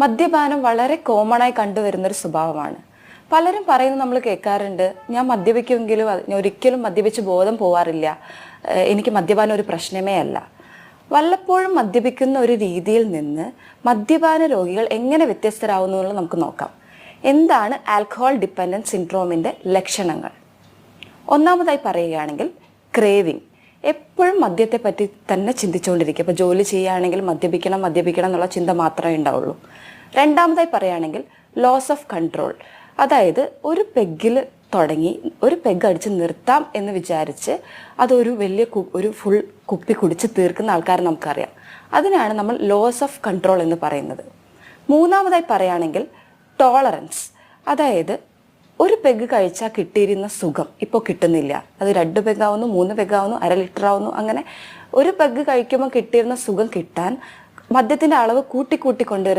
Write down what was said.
മദ്യപാനം വളരെ കോമൺ ആയി കണ്ടുവരുന്നൊരു സ്വഭാവമാണ്. പലരും പറയുന്നത് നമ്മൾ കേൾക്കാറുണ്ട്, ഞാൻ മദ്യപിക്കുമെങ്കിലും ഒരിക്കലും മദ്യപിച്ച് ബോധം പോവാറില്ല, എനിക്ക് മദ്യപാനം ഒരു പ്രശ്നമേ അല്ല. വല്ലപ്പോഴും മദ്യപിക്കുന്ന ഒരു രീതിയിൽ നിന്ന് മദ്യപാന രോഗികൾ എങ്ങനെ വ്യത്യസ്തരാകുന്നു എന്നുള്ളത് നമുക്ക് നോക്കാം. എന്താണ് ആൽക്കഹോൾ ഡിപ്പെൻഡൻസ് സിൻഡ്രോമിൻ്റെ ലക്ഷണങ്ങൾ? ഒന്നാമതായി പറയുകയാണെങ്കിൽ ക്രേവിങ്. എപ്പോഴും മദ്യത്തെ പറ്റി തന്നെ ചിന്തിച്ചുകൊണ്ടിരിക്കുക. ഇപ്പോൾ ജോലി ചെയ്യുകയാണെങ്കിൽ മദ്യപിക്കണം എന്നുള്ള ചിന്ത മാത്രമേ ഉണ്ടാവുള്ളൂ. രണ്ടാമതായി പറയുകയാണെങ്കിൽ ലോസ് ഓഫ് കൺട്രോൾ. അതായത് ഒരു പെഗ്ഗിൽ തുടങ്ങി ഒരു പെഗ് അടിച്ച് നിർത്താം എന്ന് വിചാരിച്ച് അതൊരു വലിയ ഒരു ഫുൾ കുപ്പി കുടിച്ച് തീർക്കുന്ന ആൾക്കാരെ നമുക്കറിയാം. അതിനാണ് നമ്മൾ ലോസ് ഓഫ് കൺട്രോൾ എന്ന് പറയുന്നത്. മൂന്നാമതായി പറയുകയാണെങ്കിൽ ടോളറൻസ്. അതായത് ഒരു പെഗ് കഴിച്ചാൽ കിട്ടിയിരുന്ന സുഖം ഇപ്പോൾ കിട്ടുന്നില്ല. അത് 2 പെഗ്ഗാവുന്നു, 3 പെഗ്ഗാവുന്നു, 1/2 ലിറ്റർ ആവുന്നു. അങ്ങനെ ഒരു പെഗ് കഴിക്കുമ്പോൾ കിട്ടിയിരുന്ന സുഖം കിട്ടാൻ മദ്യത്തിൻ്റെ അളവ് കൂട്ടി കൊണ്ടുവരുന്ന